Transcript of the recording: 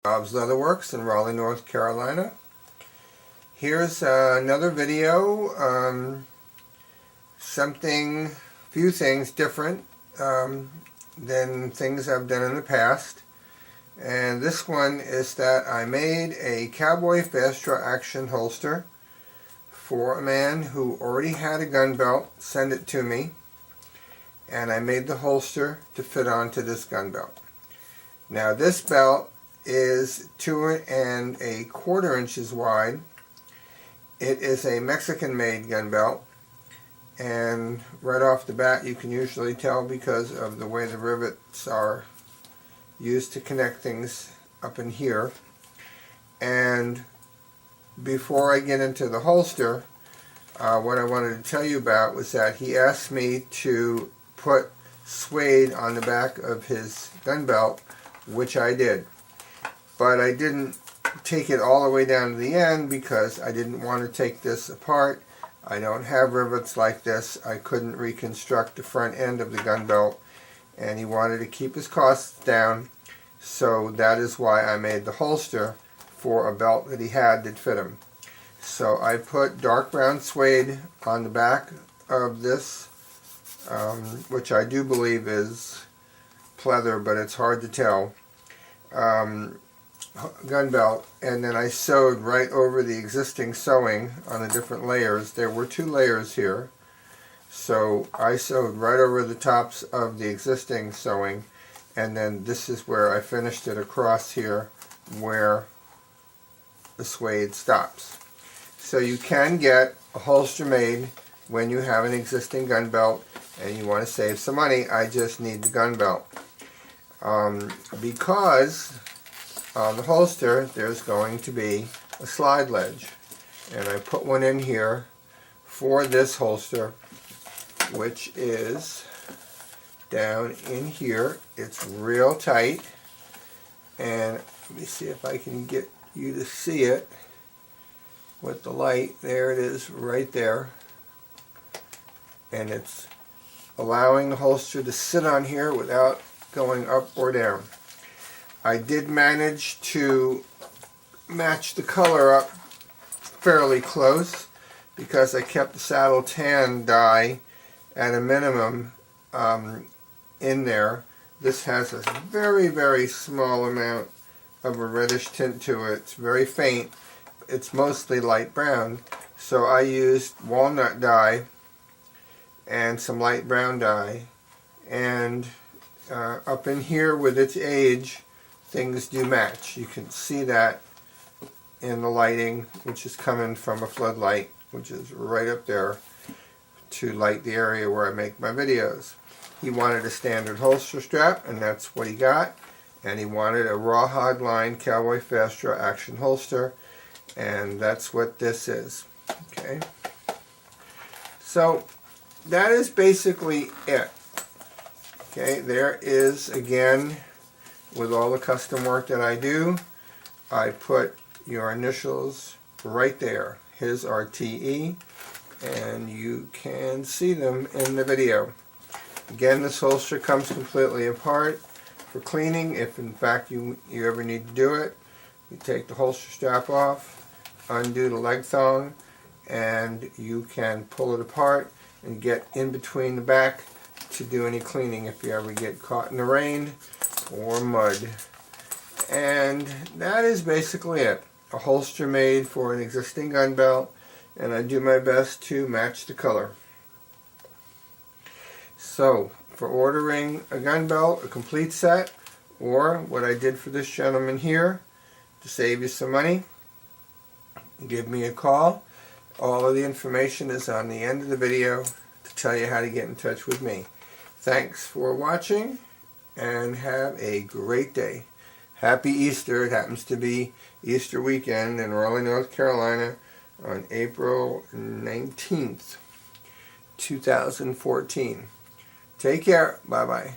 Bob's Leatherworks in Raleigh, North Carolina. Here's another video, few things different than things I've done in the past. And this one is that I made a cowboy fast draw action holster for a man who already had a gun belt send it to me, and I made the holster to fit onto this gun belt. Now this belt is 2 1/4 inches wide. It is a Mexican made gun belt, and right off the bat you can usually tell because of the way the rivets are used to connect things up in here. And before I get into the holster, what I wanted to tell you about was that he asked me to put suede on the back of his gun belt, which I did. But I didn't take it all the way down to the end because I didn't want to take this apart. I don't have rivets like this. I couldn't reconstruct the front end of the gun belt, and he wanted to keep his costs down, so that is why I made the holster for a belt that he had that fit him. So I put dark brown suede on the back of this, which I do believe is pleather, but it's hard to tell, gun belt, and then I sewed right over the existing sewing on the different layers. There were 2 layers here, so I sewed right over the tops of the existing sewing, and then this is where I finished it across here where the suede stops. So you can get a holster made when you have an existing gun belt and you want to save some money. I just need the gun belt. Because on the holster there's going to be a slide ledge, and I put one in here for this holster, which is down in here. It's real tight, and let me see if I can get you to see it with the light. There it is right there, and it's allowing the holster to sit on here without going up or down. I did manage to match the color up fairly close because I kept the saddle tan dye at a minimum in there. This has a very, very small amount of a reddish tint to it. It's very faint. It's mostly light brown. So I used walnut dye and some light brown dye, and up in here with its age, things do match. You can see that in the lighting, which is coming from a floodlight, which is right up there to light the area where I make my videos. He wanted a standard holster strap, and that's what he got. And he wanted a rawhide line cowboy fast draw action holster, and that's what this is. Okay, so that is basically it. Okay, there is, again, with all the custom work that I do, I put your initials right there, his RTE, and you can see them in the video. Again, this holster comes completely apart. For cleaning, if in fact you ever need to do it, you take the holster strap off, undo the leg thong, and you can pull it apart and get in between the back to do any cleaning if you ever get caught in the rain or mud. And that is basically it. A holster made for an existing gun belt, and I do my best to match the color. So for ordering a gun belt, a complete set, or what I did for this gentleman here to save you some money, give me a call. All of the information is on the end of the video to tell you how to get in touch with me. Thanks for watching, and have a great day. Happy Easter. It happens to be Easter weekend in Raleigh, North Carolina on April 19th, 2014. Take care. Bye-bye.